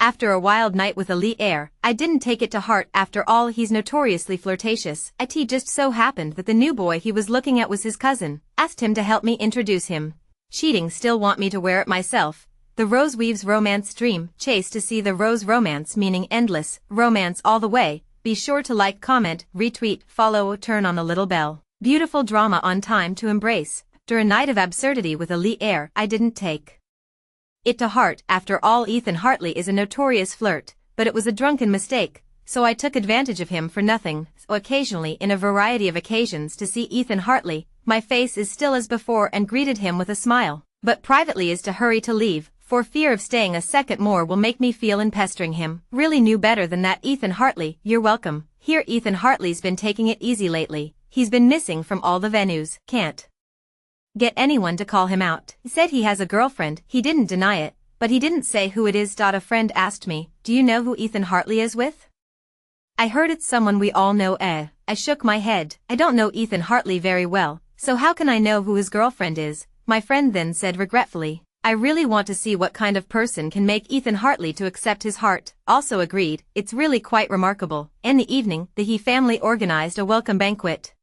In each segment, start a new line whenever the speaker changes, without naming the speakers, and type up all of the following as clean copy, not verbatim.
After a wild night with a Lee air, I didn't take it to heart. After all, he's notoriously flirtatious. It just so happened that the new boy he was looking at was his cousin. Asked him to help me introduce him. Cheating, still want me to wear it myself. The rose weaves romance dream. Chase to see the rose romance, meaning endless, romance all the way. Be sure to like, comment, retweet, follow, turn on the little bell. Beautiful drama on time to embrace. After a night of absurdity with a Lee air, I didn't take it to heart. After all, Ethan Hartley is a notorious flirt, but it was a drunken mistake, so I took advantage of him for nothing. So occasionally, in a variety of occasions, to see Ethan Hartley, my face is still as before and greeted him with a smile, but privately is to hurry to leave, for fear of staying a second more will make me feel in pestering him. Really knew better than that. Ethan Hartley, you're welcome. Here, Ethan Hartley's been taking it easy lately. He's been missing from all the venues. Can't get anyone to call him out. He said he has a girlfriend. He didn't deny it, but he didn't say who it is. A friend asked me, do you know who Ethan Hartley is with? I heard it's someone we all know. I shook my head. I don't know Ethan Hartley very well, so how can I know who his girlfriend is? My friend then said regretfully, I really want to see what kind of person can make Ethan Hartley to accept his heart. Also agreed, it's really quite remarkable. In the evening, the He family organized a welcome banquet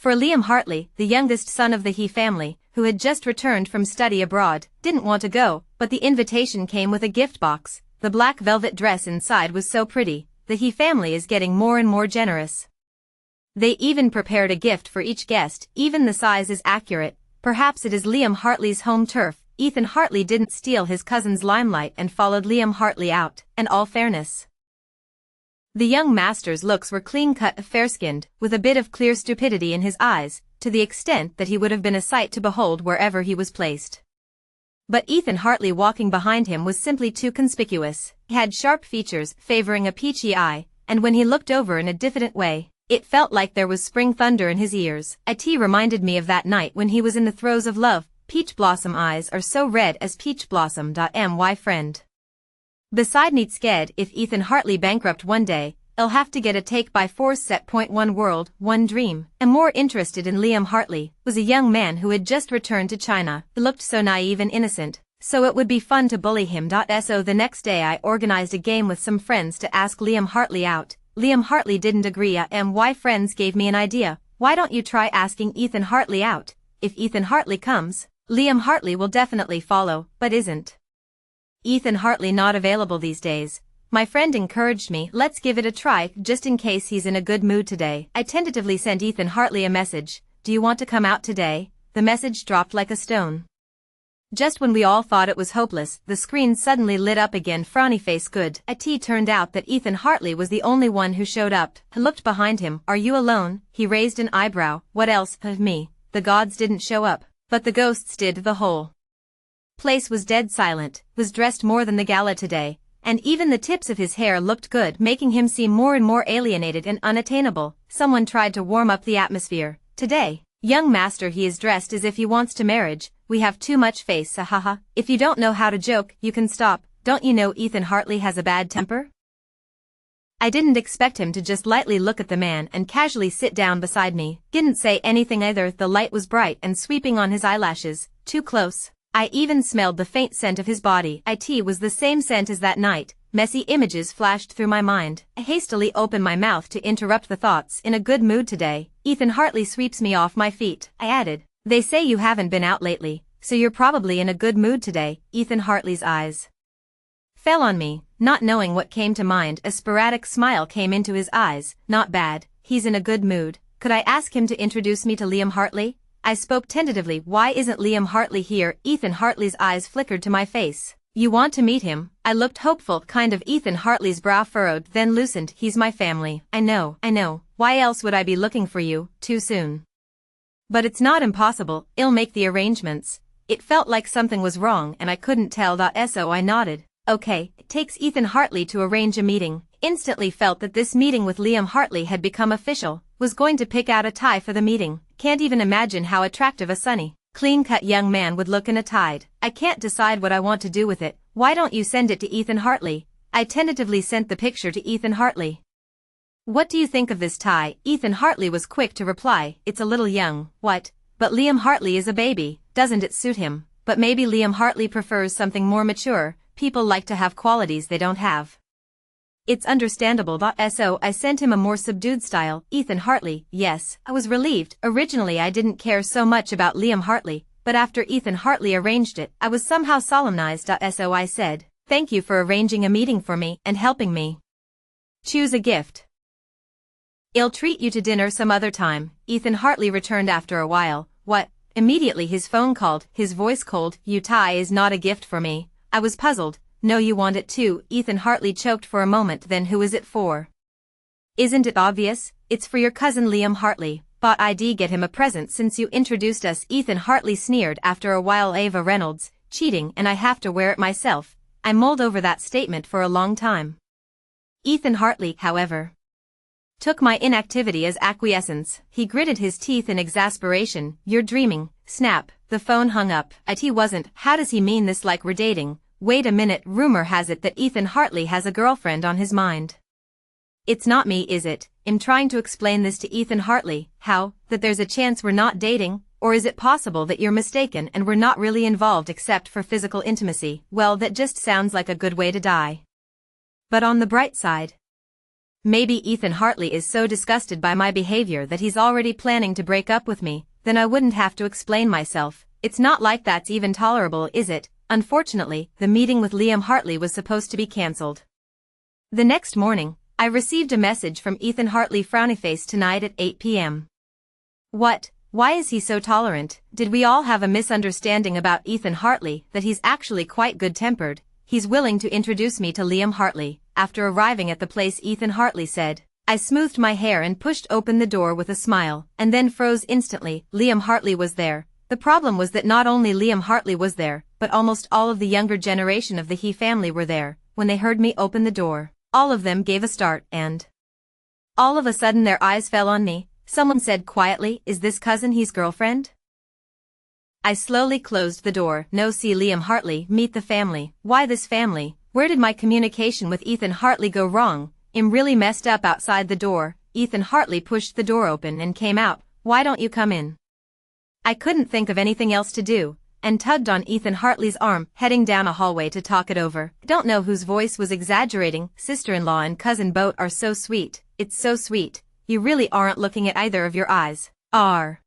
for Liam Hartley, the youngest son of the He family, who had just returned from study abroad. Didn't want to go, but the invitation came with a gift box. The black velvet dress inside was so pretty. The He family is getting more and more generous. They even prepared a gift for each guest. Even the size is accurate. Perhaps it is Liam Hartley's home turf. Ethan Hartley didn't steal his cousin's limelight and followed Liam Hartley out. In all fairness, the young master's looks were clean-cut, fair-skinned, with a bit of clear stupidity in his eyes, to the extent that he would have been a sight to behold wherever he was placed. But Ethan Hartley walking behind him was simply too conspicuous. He had sharp features, favoring a peachy eye, and when he looked over in a diffident way, it felt like there was spring thunder in his ears. It reminded me of that night when he was in the throes of love. Peach blossom eyes are so red as peach blossom. My friend beside neat scared if Ethan Hartley bankrupt one day, I'll have to get a take by force. Set point. One world, one dream. And more interested in Liam Hartley, was a young man who had just returned to China. He looked so naive and innocent, so it would be fun to bully him. So the next day I organized a game with some friends to ask Liam Hartley out. Liam Hartley didn't agree. My friends gave me an idea. Why don't you try asking Ethan Hartley out? If Ethan Hartley comes, Liam Hartley will definitely follow. But isn't Ethan Hartley not available these days? My friend encouraged me. Let's give it a try, just in case he's in a good mood today. I tentatively sent Ethan Hartley a message. Do you want to come out today? The message dropped like a stone. Just when we all thought it was hopeless, the screen suddenly lit up again. Frowny face. Good. It turned out that Ethan Hartley was the only one who showed up. I looked behind him. Are you alone? He raised an eyebrow. What else? Me. The gods didn't show up, but the ghosts did. The whole place was dead silent. Was dressed more than the gala today, and even the tips of his hair looked good, making him seem more and more alienated and unattainable. Someone tried to warm up the atmosphere. Today, young master, he is dressed as if he wants to marriage. We have too much face. Haha. If you don't know how to joke, you can stop. Don't you know Ethan Hartley has a bad temper? I didn't expect him to just lightly look at the man and casually sit down beside me. Didn't say anything either. The light was bright and sweeping on his eyelashes. Too close. I even smelled the faint scent of his body. It was the same scent as that night. Messy images flashed through my mind. I hastily opened my mouth to interrupt the thoughts. In a good mood today. Ethan Hartley sweeps me off my feet. I added, they say you haven't been out lately, so you're probably in a good mood today. Ethan Hartley's eyes fell on me, not knowing what came to mind. A sporadic smile came into his eyes. Not bad. He's in a good mood. Could I ask him to introduce me to Liam Hartley? I spoke tentatively. Why isn't Liam Hartley here? Ethan Hartley's eyes flickered to my face. You want to meet him? I looked hopeful, kind of. Ethan Hartley's brow furrowed, then loosened. He's my family. I know. Why else would I be looking for you, too soon? But it's not impossible. I'll make the arrangements. It felt like something was wrong and I couldn't tell. So I nodded. Okay. It takes Ethan Hartley to arrange a meeting. Instantly felt that this meeting with Liam Hartley had become official. Was going to pick out a tie for the meeting. Can't even imagine how attractive a sunny, clean-cut young man would look in a tie. I can't decide what I want to do with it. Why don't you send it to Ethan Hartley? I tentatively sent the picture to Ethan Hartley. What do you think of this tie? Ethan Hartley was quick to reply. It's a little young. What? But Liam Hartley is a baby. Doesn't it suit him? But maybe Liam Hartley prefers something more mature. people like to have qualities they don't have. It's understandable. So I sent him a more subdued style. Ethan Hartley. Yes, I was relieved. Originally I didn't care so much about Liam Hartley, but after Ethan Hartley arranged it, I was somehow solemnized. So I said, thank you for arranging a meeting for me and helping me choose a gift. I'll treat you to dinner some other time. Ethan Hartley returned after a while. What? Immediately his phone called, his voice cold. You tie is not a gift for me. I was puzzled. No, you want it too. Ethan Hartley choked for a moment. Then who is it for? Isn't it obvious? It's for your cousin Liam Hartley. But I'd get him a present since you introduced us. Ethan Hartley sneered after a while. Ava Reynolds, cheating, and I have to wear it myself. I mulled over that statement for a long time. Ethan Hartley, however, took my inactivity as acquiescence. He gritted his teeth in exasperation. You're dreaming. Snap. The phone hung up. He wasn't. How does he mean this? Like we're dating? Wait a minute. Rumor has it that Ethan Hartley has a girlfriend on his mind. It's not me, is it? I'm trying to explain this to Ethan Hartley. How? That there's a chance we're not dating? Or is it possible that you're mistaken and we're not really involved except for physical intimacy? Well, that just sounds like a good way to die. But on the bright side, maybe Ethan Hartley is so disgusted by my behavior that he's already planning to break up with me. Then I wouldn't have to explain myself. It's not like that's even tolerable, is it? Unfortunately, the meeting with Liam Hartley was supposed to be cancelled. The next morning, I received a message from Ethan Hartley. Frowny face tonight at 8 p.m. What? Why is he so tolerant? Did we all have a misunderstanding about Ethan Hartley that he's actually quite good-tempered? He's willing to introduce me to Liam Hartley. After arriving at the place, Ethan Hartley said, I smoothed my hair and pushed open the door with a smile, and then froze instantly. Liam Hartley was there. The problem was that not only Liam Hartley was there, but almost all of the younger generation of the He family were there. When they heard me open the door, all of them gave a start and all of a sudden their eyes fell on me. Someone said quietly, is this cousin He's girlfriend? I slowly closed the door. No, see Liam Hartley, meet the family. Why this family? Where did my communication with Ethan Hartley go wrong? I'm really messed up. Outside the door, Ethan Hartley pushed the door open and came out. Why don't you come in? I couldn't think of anything else to do, and tugged on Ethan Hartley's arm, heading down a hallway to talk it over. I don't know whose voice was exaggerating. Sister-in-law and cousin both are so sweet. It's so sweet. You really aren't looking at either of your eyes, are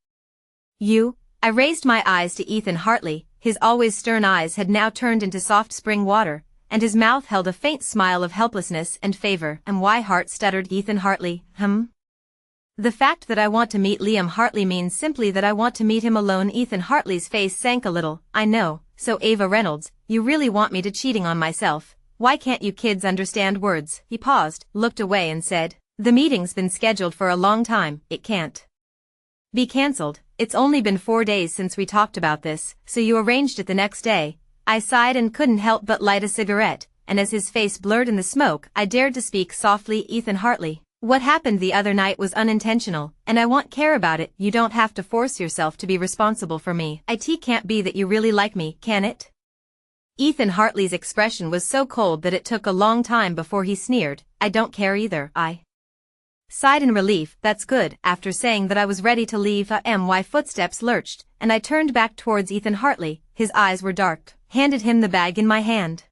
you? I raised my eyes to Ethan Hartley. His always stern eyes had now turned into soft spring water, and his mouth held a faint smile of helplessness and favor. And why? Heart stuttered Ethan Hartley. The fact that I want to meet Liam Hartley means simply that I want to meet him alone. Ethan Hartley's face sank a little. I know. So Ava Reynolds, you really want me to cheating on myself? Why can't you kids understand words? He paused, looked away and said, the meeting's been scheduled for a long time. It can't be cancelled. It's only been 4 days since we talked about this, so you arranged it the next day. I sighed and couldn't help but light a cigarette, and as his face blurred in the smoke, I dared to speak softly. Ethan Hartley, what happened the other night was unintentional, and I won't care about it. You don't have to force yourself to be responsible for me. It can't be that you really like me, can it? Ethan Hartley's expression was so cold that it took a long time before he sneered. I don't care either. I sighed in relief. That's good. After saying that I was ready to leave, my footsteps lurched, and I turned back towards Ethan Hartley. His eyes were dark. Handed him the bag in my hand.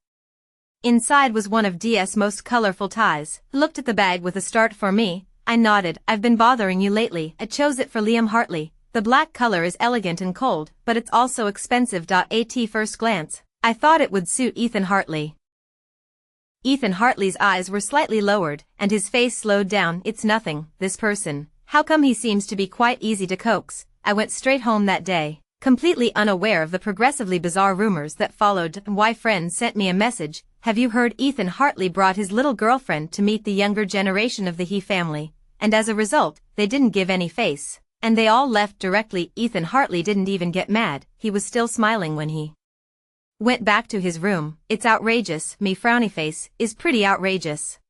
Inside was one of DS' most colorful ties. Looked at the bag with a start. For me? I nodded. I've been bothering you lately. I chose it for Liam Hartley. The black color is elegant and cold, but it's also expensive. At first glance, I thought it would suit Ethan Hartley. Ethan Hartley's eyes were slightly lowered, and his face slowed down. It's nothing. This person. How come he seems to be quite easy to coax? I went straight home that day, completely unaware of the progressively bizarre rumors that followed. Why? Friends sent me a message. Have you heard? Ethan Hartley brought his little girlfriend to meet the younger generation of the He family, and as a result, they didn't give any face, and they all left directly. Ethan Hartley didn't even get mad. He was still smiling when he went back to his room. It's outrageous. Me frowny face is pretty outrageous.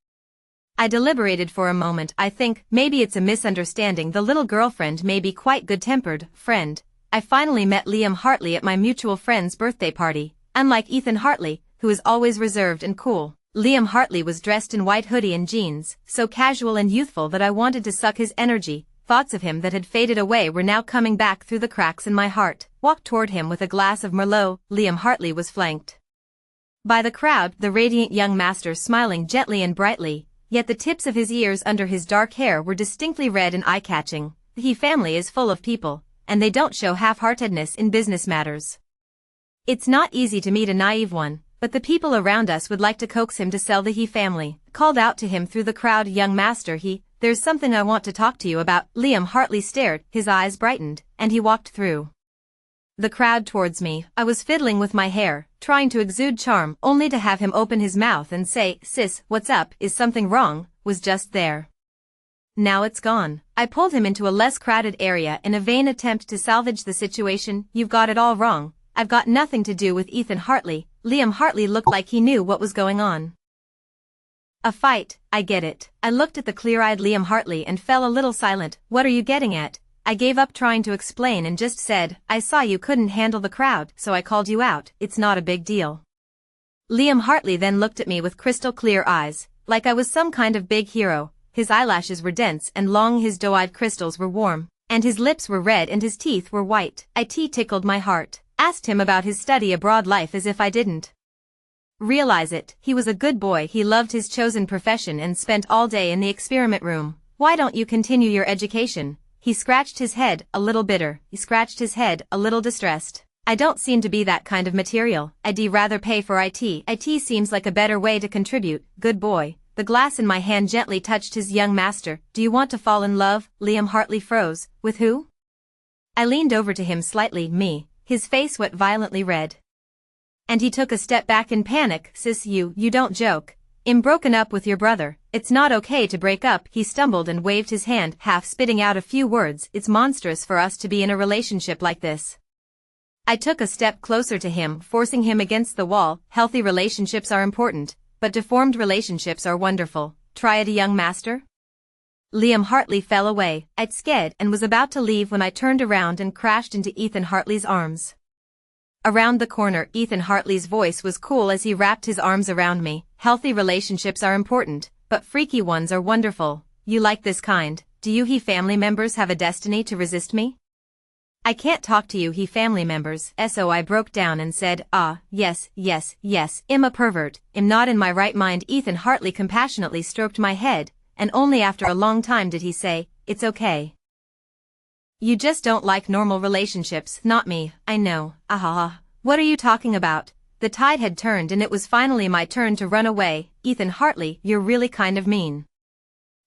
I deliberated for a moment. I think maybe it's a misunderstanding. The little girlfriend may be quite good-tempered. Friend, I finally met Liam Hartley at my mutual friend's birthday party. Unlike Ethan Hartley, who is always reserved and cool, Liam Hartley was dressed in white hoodie and jeans, so casual and youthful that I wanted to suck his energy. Thoughts of him that had faded away were now coming back through the cracks in my heart. Walked toward him with a glass of Merlot. Liam Hartley was flanked By the crowd, the radiant young master smiling gently and brightly, yet the tips of his ears under his dark hair were distinctly red and eye-catching. The he family is full of people, and they don't show half-heartedness in business matters. It's not easy to meet a naive one, but the people around us would like to coax him to sell the he family. Called out to him through the crowd, young master, there's something I want to talk to you about. Liam Hartley stared, his eyes brightened, and he walked through the crowd towards me. I was fiddling with my hair, trying to exude charm, only to have him open his mouth and say, "Sis, what's up, is something wrong?" Was just there. Now it's gone. I pulled him into a less crowded area in a vain attempt to salvage the situation. "You've got it all wrong. I've got nothing to do with Ethan Hartley." Liam Hartley looked like he knew what was going on. "A fight, I get it." I looked at the clear-eyed Liam Hartley and fell a little silent. "What are you getting at?" I gave up trying to explain and just said, "I saw you couldn't handle the crowd, so I called you out. It's not a big deal." Liam Hartley then looked at me with crystal clear eyes, like I was some kind of big hero. His eyelashes were dense and long, his doe-eyed crystals were warm, and his lips were red and his teeth were white. It tickled my heart. Asked him about his study abroad life as if I didn't realize it. He was a good boy. He loved his chosen profession and spent all day in the experiment room. "Why don't you continue your education?" He scratched his head, a little bitter. He scratched his head, a little distressed. "I don't seem to be that kind of material. I'd rather pay for IT. IT seems like a better way to contribute." "Good boy." The glass in my hand gently touched his young master. "Do you want to fall in love?" Liam Hartley froze. "With who?" I leaned over to him slightly. "Me." His face went violently red, and he took a step back in panic. "Sis, you don't joke. I'm broken up with your brother. It's not okay to break up." He stumbled and waved his hand, half spitting out a few words. "It's monstrous for us to be in a relationship like this." I took a step closer to him, forcing him against the wall. "Healthy relationships are important, but deformed relationships are wonderful. Try it, young master." Liam Hartley fell away. I'd scared and was about to leave when I turned around and crashed into Ethan Hartley's arms. Around the corner, Ethan Hartley's voice was cool as he wrapped his arms around me. "Healthy relationships are important, but freaky ones are wonderful. You like this kind. Do you he family members have a destiny to resist me?" "I can't talk to you he family members." So I broke down and said, yes. I'm a pervert. I'm not in my right mind." Ethan Hartley compassionately stroked my head, and only after a long time did he say, "It's okay. You just don't like normal relationships." "Not me, I know." What are you talking about?" The tide had turned and it was finally my turn to run away. "Ethan Hartley, you're really kind of mean."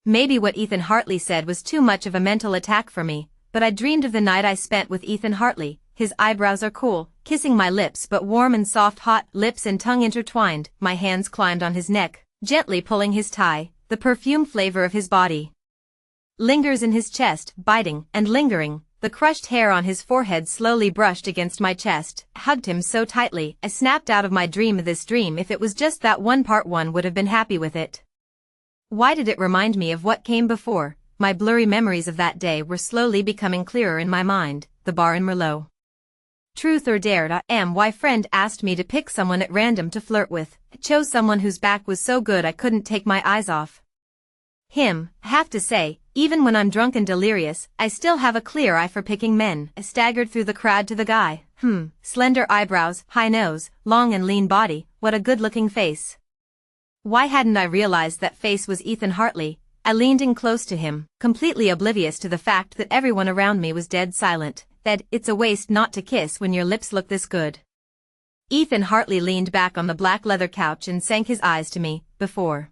Maybe what Ethan Hartley said was too much of a mental attack for me, but I dreamed of the night I spent with Ethan Hartley. His eyebrows are cool, kissing my lips, but warm and soft, hot, lips and tongue intertwined. My hands climbed on his neck, gently pulling his tie. The perfume flavor of his body lingers in his chest, biting and lingering. The crushed hair on his forehead slowly brushed against my chest. Hugged him so tightly, I snapped out of my dream. This dream, if it was just that one part, one would have been happy with it. Why did it remind me of what came before? My blurry memories of that day were slowly becoming clearer in my mind. The bar in Merlot. Truth or dare? My friend asked me to pick someone at random to flirt with. I chose someone whose back was so good I couldn't take my eyes off him. I have to say, even when I'm drunk and delirious, I still have a clear eye for picking men. I staggered through the crowd to the guy. Slender eyebrows, high nose, long and lean body, what a good-looking face. Why hadn't I realized that face was Ethan Hartley? I leaned in close to him, completely oblivious to the fact that everyone around me was dead silent. It's a waste not to kiss when your lips look this good. Ethan Hartley leaned back on the black leather couch and sank his eyes to me. Before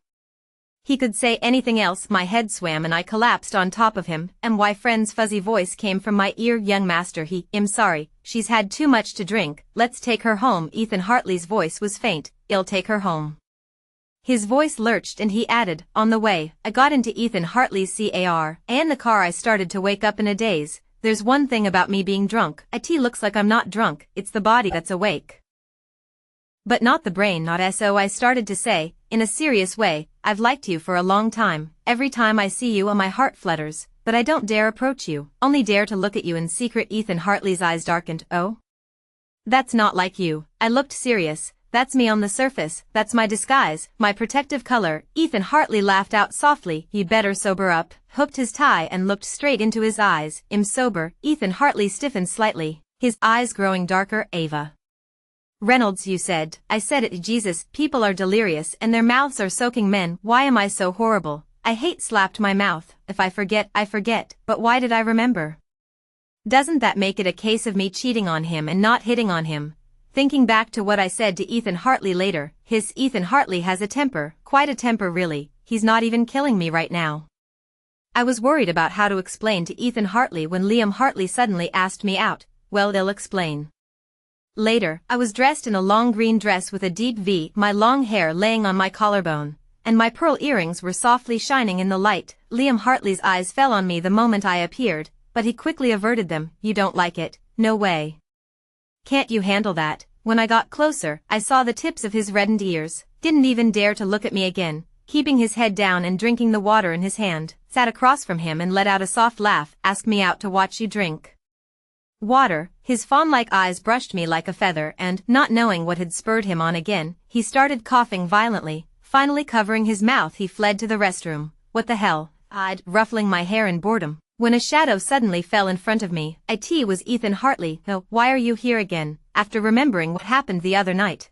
he could say anything else, my head swam and I collapsed on top of him. My friend's fuzzy voice came from my ear. "Young master, I'm sorry, she's had too much to drink. Let's take her home." Ethan Hartley's voice was faint. "I'll take her home." His voice lurched and he added, "On the way." I got into Ethan Hartley's car, and in the car I started to wake up in a daze. There's one thing about me being drunk. It looks like I'm not drunk, it's the body that's awake, but not the brain. So I started to say, in a serious way, "I've liked you for a long time. Every time I see you my heart flutters, but I don't dare approach you, only dare to look at you in secret." Ethan Hartley's eyes darkened. "Oh? That's not like you." I looked serious. "That's me on the surface, that's my disguise, my protective color." Ethan Hartley laughed out softly. "You'd better sober up." Hooked his tie and looked straight into his eyes. "I'm sober." Ethan Hartley stiffened slightly, his eyes growing darker. "Ava, Reynolds, you said. I said it. Jesus, people are delirious and their mouths are soaking men. Why am I so horrible? I hate slapped my mouth. If I forget, I forget. But why did I remember? Doesn't that make it a case of me cheating on him and not hitting on him? Thinking back to what I said to Ethan Hartley later, Ethan Hartley has a temper, quite a temper really. He's not even killing me right now. I was worried about how to explain to Ethan Hartley when Liam Hartley suddenly asked me out. Well, they'll explain. Later, I was dressed in a long green dress with a deep V, my long hair laying on my collarbone, and my pearl earrings were softly shining in the light. Liam Hartley's eyes fell on me the moment I appeared, but he quickly averted them. You don't like it? No way. Can't you handle that? When I got closer, I saw the tips of his reddened ears, didn't even dare to look at me again, keeping his head down and drinking the water in his hand, sat across from him and let out a soft laugh. Ask me out to watch you drink water. His fawn-like eyes brushed me like a feather and, not knowing what had spurred him on again, he started coughing violently. Finally covering his mouth, he fled to the restroom. What the hell? I'd ruffling my hair in boredom, when a shadow suddenly fell in front of me. It was Ethan Hartley. Oh, why are you here again, after remembering what happened the other night?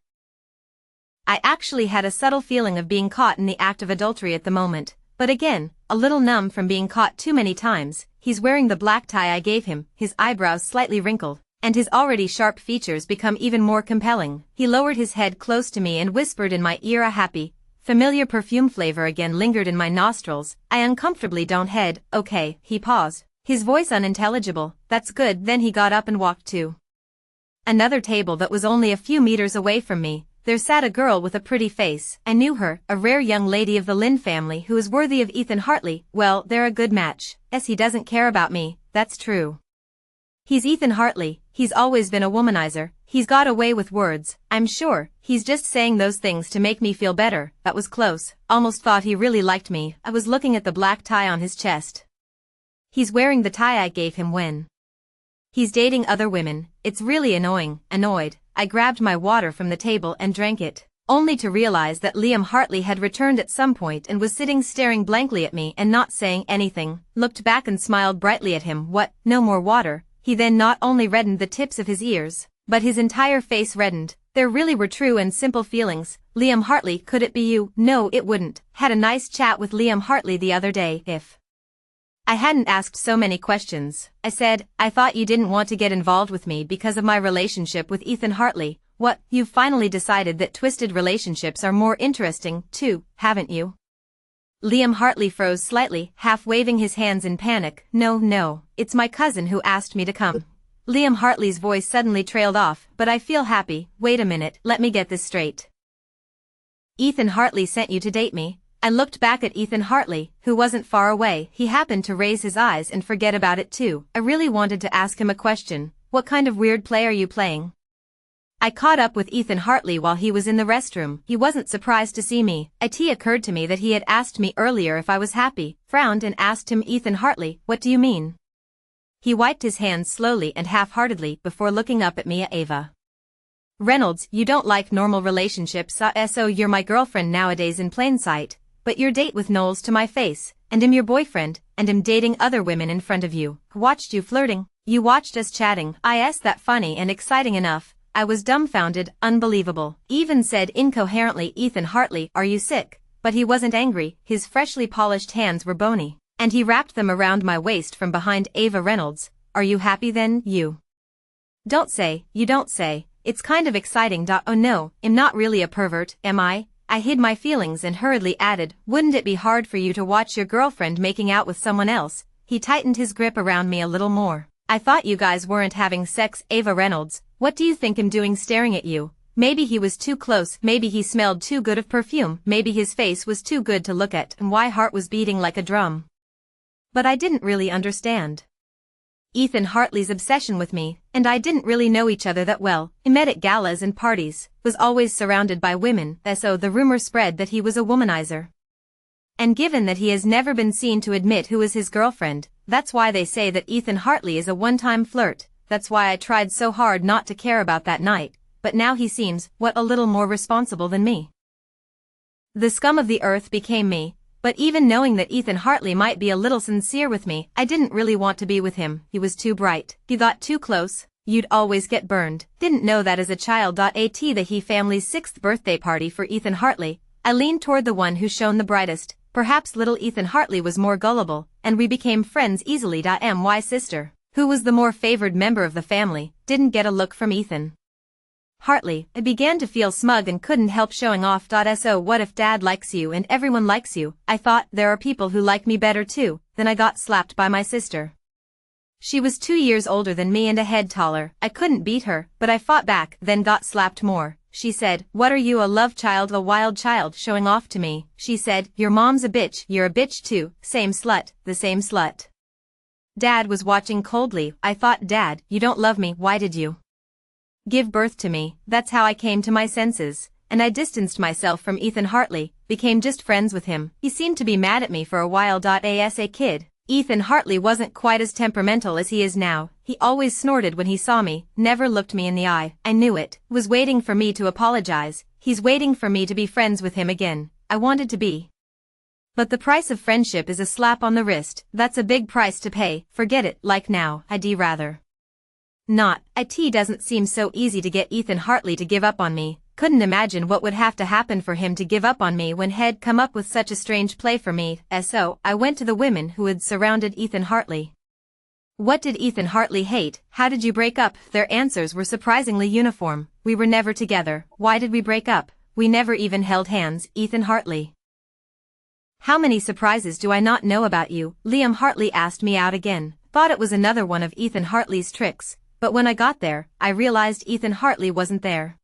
I actually had a subtle feeling of being caught in the act of adultery at the moment, but again, a little numb from being caught too many times. He's wearing the black tie I gave him, his eyebrows slightly wrinkled, and his already sharp features become even more compelling. He lowered his head close to me and whispered in my ear. A happy, familiar perfume flavor again lingered in my nostrils. I uncomfortably don't head. Okay, he paused, his voice unintelligible. That's good. Then he got up and walked to another table that was only a few meters away from me. There sat a girl with a pretty face. I knew her, a rare young lady of the Lynn family who is worthy of Ethan Hartley. Well, they're a good match. He doesn't care about me, that's true. He's Ethan Hartley, he's always been a womanizer, he's got away with words, I'm sure, he's just saying those things to make me feel better. That was close, almost thought he really liked me. I was looking at the black tie on his chest. He's wearing the tie I gave him when he's dating other women. It's really annoying. Annoyed, I grabbed my water from the table and drank it, only to realize that Liam Hartley had returned at some point and was sitting staring blankly at me and not saying anything. Looked back and smiled brightly at him. What, no more water? He then not only reddened the tips of his ears, but his entire face reddened. There really were true and simple feelings. Liam Hartley, could it be you? No, it wouldn't. Had a nice chat with Liam Hartley the other day. If I hadn't asked so many questions, I said, I thought you didn't want to get involved with me because of my relationship with Ethan Hartley. What, you've finally decided that twisted relationships are more interesting, too, haven't you? Liam Hartley froze slightly, half waving his hands in panic. No, it's my cousin who asked me to come. Liam Hartley's voice suddenly trailed off. But I feel happy. Wait a minute, let me get this straight. Ethan Hartley sent you to date me? I looked back at Ethan Hartley, who wasn't far away. He happened to raise his eyes and forget about it too. I really wanted to ask him a question. What kind of weird play are you playing? I caught up with Ethan Hartley while he was in the restroom. He wasn't surprised to see me. It occurred to me that he had asked me earlier if I was happy, frowned and asked him, Ethan Hartley, what do you mean? He wiped his hands slowly and half-heartedly before looking up at me. Ava Reynolds, you don't like normal relationships. So you're my girlfriend nowadays in plain sight, but your date with Knowles to my face, and am your boyfriend, and am dating other women in front of you. Watched you flirting. You watched us chatting. That funny and exciting enough. I was dumbfounded, unbelievable. Even said incoherently, Ethan Hartley, are you sick? But he wasn't angry, his freshly polished hands were bony, and he wrapped them around my waist from behind. Ava Reynolds, are you happy then? You don't say, it's kind of exciting. Oh no, I'm not really a pervert, am I? I hid my feelings and hurriedly added, wouldn't it be hard for you to watch your girlfriend making out with someone else? He tightened his grip around me a little more. I thought you guys weren't having sex. Ava Reynolds, what do you think I'm doing staring at you? Maybe he was too close, maybe he smelled too good of perfume, maybe his face was too good to look at and my heart was beating like a drum. But I didn't really understand Ethan Hartley's obsession with me, and I didn't really know each other that well. He met at galas and parties, was always surrounded by women, so the rumor spread that he was a womanizer. And given that he has never been seen to admit who is his girlfriend, that's why they say that Ethan Hartley is a one-time flirt. That's why I tried so hard not to care about that night, but now he seems, a little more responsible than me. The scum of the earth became me. But even knowing that Ethan Hartley might be a little sincere with me, I didn't really want to be with him. He was too bright. He got too close. you'd always get burned. Didn't know that as a child. At the He family's 6th birthday party for Ethan Hartley, I leaned toward the one who shone the brightest. Perhaps little Ethan Hartley was more gullible, and we became friends easily. My sister, who was the more favored member of the family, didn't get a look from Ethan Hartley. I began to feel smug and couldn't help showing off. So what if Dad likes you and everyone likes you? I thought, there are people who like me better too. Then I got slapped by my sister. She was 2 years older than me and a head taller. I couldn't beat her, but I fought back, then got slapped more. She said, what are you, a love child, a wild child, showing off to me? She said, your mom's a bitch, you're a bitch too, same slut, the same slut. Dad was watching coldly. I thought, Dad, you don't love me, why did you give birth to me? That's how I came to my senses, and I distanced myself from Ethan Hartley, became just friends with him. He seemed to be mad at me for a while. As a kid, Ethan Hartley wasn't quite as temperamental as he is now. He always snorted when he saw me, never looked me in the eye. I knew it. Was waiting for me to apologize. He's waiting for me to be friends with him again. I wanted to be. But the price of friendship is a slap on the wrist. That's a big price to pay. Forget it, like now. I'd rather not. It doesn't seem so easy to get Ethan Hartley to give up on me. Couldn't imagine what would have to happen for him to give up on me when he'd come up with such a strange play for me. So, I went to the women who had surrounded Ethan Hartley. What did Ethan Hartley hate? How did you break up? Their answers were surprisingly uniform. We were never together. Why did we break up? We never even held hands. Ethan Hartley. How many surprises do I not know about you? Liam Hartley asked me out again. Thought it was another one of Ethan Hartley's tricks, but when I got there, I realized Ethan Hartley wasn't there.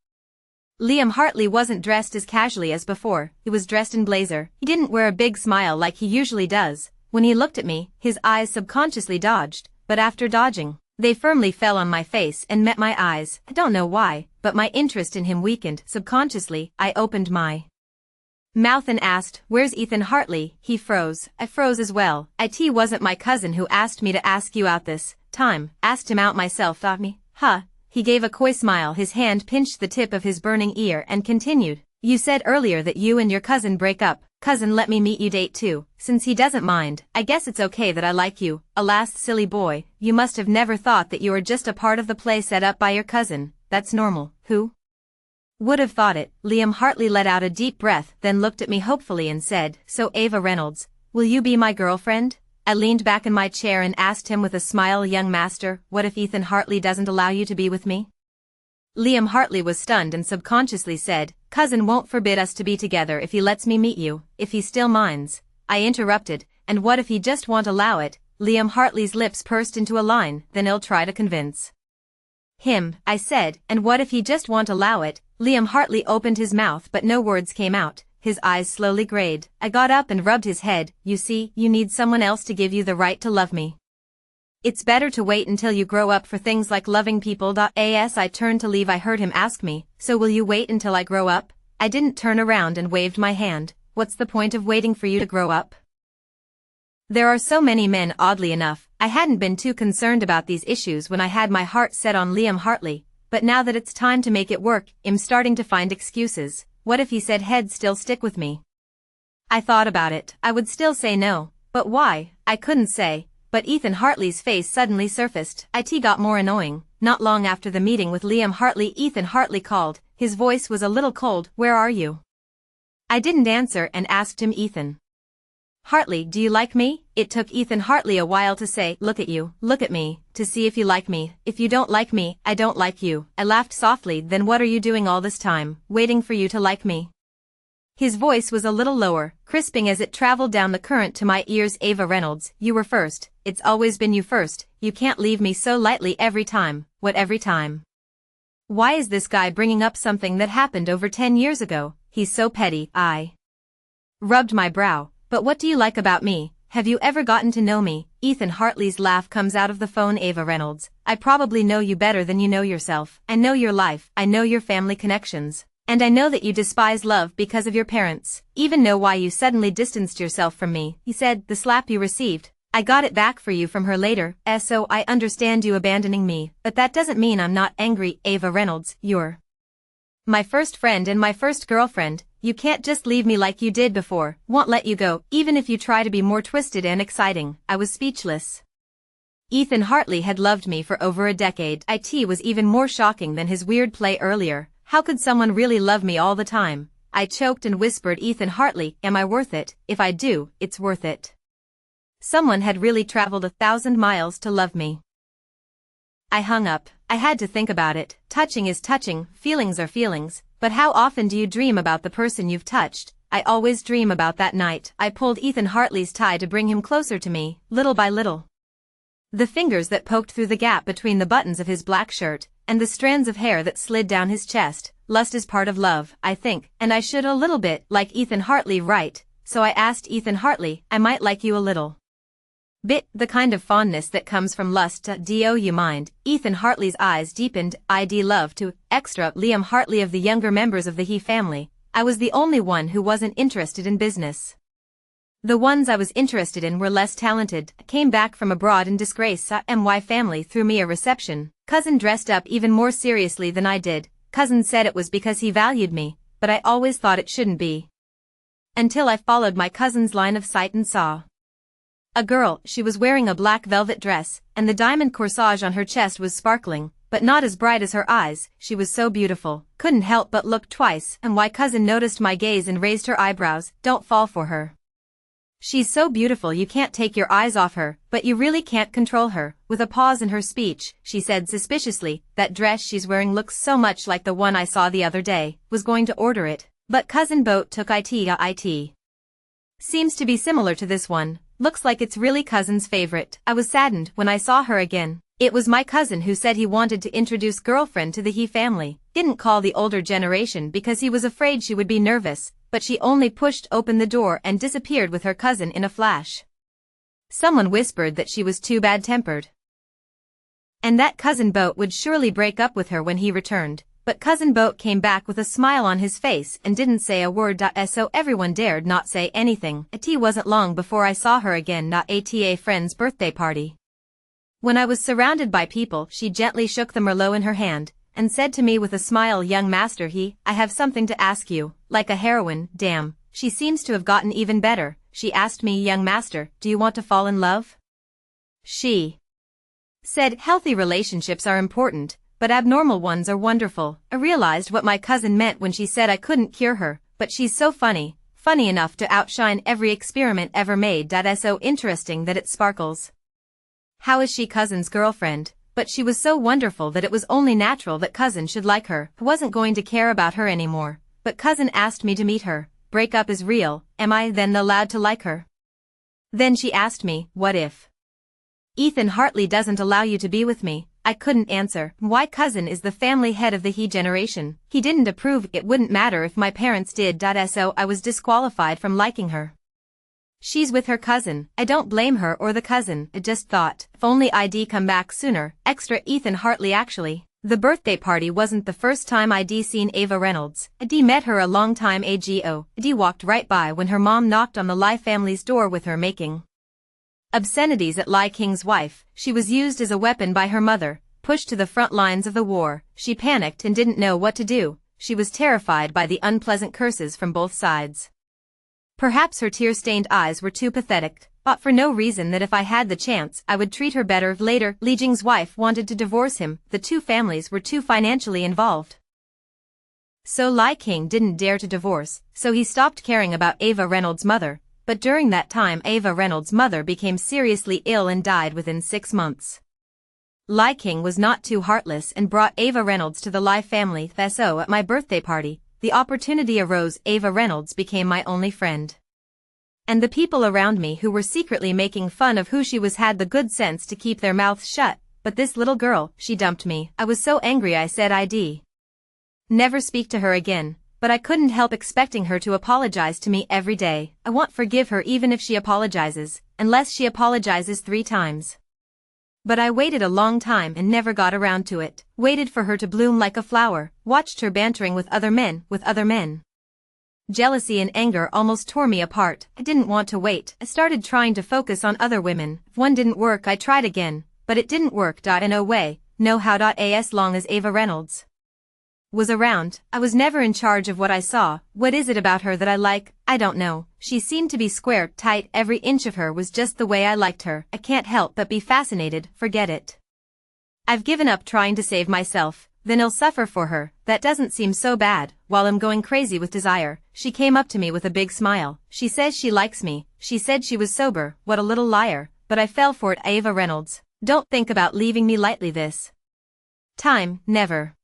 Liam Hartley wasn't dressed as casually as before. He was dressed in blazer. He didn't wear a big smile like he usually does. When he looked at me, his eyes subconsciously dodged, but after dodging, they firmly fell on my face and met my eyes. I don't know why, but my interest in him weakened. Subconsciously, I opened my mouth and asked, where's Ethan Hartley? He froze. I froze as well. It wasn't my cousin who asked me to ask you out this time. Asked him out myself. Thought me. Huh. He gave a coy smile. His hand pinched the tip of his burning ear and continued. You said earlier that you and your cousin break up. Cousin let me meet you date too. Since he doesn't mind, I guess it's okay that I like you. Alas, silly boy, you must have never thought that you were just a part of the play set up by your cousin. That's normal. Who would have thought it? Liam Hartley let out a deep breath, then looked at me hopefully and said, so Ava Reynolds, will you be my girlfriend? I leaned back in my chair and asked him with a smile, young master, what if Ethan Hartley doesn't allow you to be with me? Liam Hartley was stunned and subconsciously said, cousin won't forbid us to be together if he lets me meet you, if he still minds. I interrupted, and what if he just won't allow it? Liam Hartley's lips pursed into a line, then I'll try to convince him, I said, and what if he just won't allow it? Liam Hartley opened his mouth but no words came out. His eyes slowly grayed. I got up and rubbed his head. You see, you need someone else to give you the right to love me. It's better to wait until you grow up for things like loving people. As I turned to leave I heard him ask me, so will you wait until I grow up? I didn't turn around and waved my hand. What's the point of waiting for you to grow up? There are so many men. Oddly enough, I hadn't been too concerned about these issues when I had my heart set on Liam Hartley, but now that it's time to make it work, I'm starting to find excuses. What if he said he'd still stick with me? I thought about it. I would still say no. But why? I couldn't say. But Ethan Hartley's face suddenly surfaced. It got more annoying. Not long after the meeting with Liam Hartley, Ethan Hartley called. His voice was a little cold. Where are you? I didn't answer and asked him, Ethan Hartley, do you like me? It took Ethan Hartley a while to say, look at you, look at me, to see if you like me. If you don't like me, I don't like you. I laughed softly. Then what are you doing all this time, waiting for you to like me? His voice was a little lower, crisping as it traveled down the current to my ears. Ava Reynolds, you were first. It's always been you first. You can't leave me so lightly every time. What every time? Why is this guy bringing up something that happened over 10 years ago? He's so petty. I rubbed my brow. But what do you like about me? Have you ever gotten to know me? Ethan Hartley's laugh comes out of the phone. Ava Reynolds, I probably know you better than you know yourself. I know your life. I know your family connections. And I know that you despise love because of your parents. Even know why you suddenly distanced yourself from me. He said, the slap you received. I got it back for you from her later. So I understand you abandoning me, but that doesn't mean I'm not angry. Ava Reynolds, you're my first friend and my first girlfriend. You can't just leave me like you did before. Won't let you go, even if you try to be more twisted and exciting. I was speechless. Ethan Hartley had loved me for over a decade. It was even more shocking than his weird play earlier. How could someone really love me all the time? I choked and whispered, Ethan Hartley, am I worth it? If I do, it's worth it. Someone had really traveled 1,000 miles to love me. I hung up. I had to think about it. Touching is touching, feelings are feelings, but how often do you dream about the person you've touched? I always dream about that night. I pulled Ethan Hartley's tie to bring him closer to me, little by little. The fingers that poked through the gap between the buttons of his black shirt, and the strands of hair that slid down his chest. Lust is part of love, I think, and I should a little bit like Ethan Hartley, right? So I asked Ethan Hartley, I might like you a little bit, the kind of fondness that comes from lust. Do you mind? Ethan Hartley's eyes deepened. I'd love to. Extra, Liam Hartley of the younger members of the He family. I was the only one who wasn't interested in business. The ones I was interested in were less talented. Came back from abroad in disgrace. My family threw me a reception. Cousin dressed up even more seriously than I did. Cousin said it was because he valued me, but I always thought it shouldn't be. Until I followed my cousin's line of sight and saw a girl. She was wearing a black velvet dress, and the diamond corsage on her chest was sparkling, but not as bright as her eyes. She was so beautiful, couldn't help but look twice. And my cousin noticed my gaze and raised her eyebrows. Don't fall for her. She's so beautiful you can't take your eyes off her, but you really can't control her. With a pause in her speech, she said suspiciously, that dress she's wearing looks so much like the one I saw the other day. Was going to order it, but Cousin Boat took it. Seems to be similar to this one. Looks like it's really Cousin's favorite. I was saddened when I saw her again. It was my cousin who said he wanted to introduce girlfriend to the He family. Didn't call the older generation because he was afraid she would be nervous, but she only pushed open the door and disappeared with her cousin in a flash. Someone whispered that she was too bad-tempered, and that Cousin Boat would surely break up with her when he returned. But Cousin Boat came back with a smile on his face and didn't say a word. So everyone dared not say anything. It wasn't long before I saw her again at a friend's birthday party. When I was surrounded by people, she gently shook the Merlot in her hand, and said to me with a smile, young master, I have something to ask you. Like a heroine, damn, she seems to have gotten even better. She asked me, young master, do you want to fall in love? She said, healthy relationships are important, but abnormal ones are wonderful. I realized what my cousin meant when she said I couldn't cure her, but she's so funny enough to outshine every experiment ever made. So interesting that it sparkles. How is she Cousin's girlfriend? But she was so wonderful that it was only natural that Cousin should like her. I wasn't going to care about her anymore, but Cousin asked me to meet her. Breakup is real. Am I then allowed to like her? Then she asked me, what if Ethan Hartley doesn't allow you to be with me? I couldn't answer. Why? Cousin is the family head of the He generation. He didn't approve. It wouldn't matter if my parents did. So I was disqualified from liking her. She's with her cousin. I don't blame her or the cousin. I just thought, if only I'd come back sooner. Extra, Ethan Hartley. Actually, the birthday party wasn't the first time I'd seen Ava Reynolds. I'd met her a long time ago. I'd walked right by when her mom knocked on the Lai family's door with her making obscenities at Lai King's wife. She was used as a weapon by her mother, pushed to the front lines of the war. She panicked and didn't know what to do. She was terrified by the unpleasant curses from both sides. Perhaps her tear-stained eyes were too pathetic, but for no reason that if I had the chance I would treat her better. Later, Li Jing's wife wanted to divorce him. The two families were too financially involved. So Lai King didn't dare to divorce, so he stopped caring about Ava Reynolds' mother. But during that time Ava Reynolds' mother became seriously ill and died within 6 months. Lai King was not too heartless and brought Ava Reynolds to the Lai family. So at my birthday party, the opportunity arose. Ava Reynolds became my only friend. And the people around me who were secretly making fun of who she was had the good sense to keep their mouths shut. But this little girl, she dumped me. I was so angry I said I'd never speak to her again. But I couldn't help expecting her to apologize to me every day. I won't forgive her even if she apologizes, unless she apologizes 3 times. But I waited a long time and never got around to it. Waited for her to bloom like a flower, watched her bantering with other men. Jealousy and anger almost tore me apart. I didn't want to wait. I started trying to focus on other women. If one didn't work I tried again, but it didn't work. No way, no how. As long as Ava Reynolds was around. I was never in charge of what I saw. What is it about her that I like? I don't know. She seemed to be square, tight, every inch of her was just the way I liked her. I can't help but be fascinated, forget it. I've given up trying to save myself, then I'll suffer for her. That doesn't seem so bad. While I'm going crazy with desire, she came up to me with a big smile. She says she likes me. She said she was sober. What a little liar. But I fell for it. Ava Reynolds. Don't think about leaving me lightly this time, never.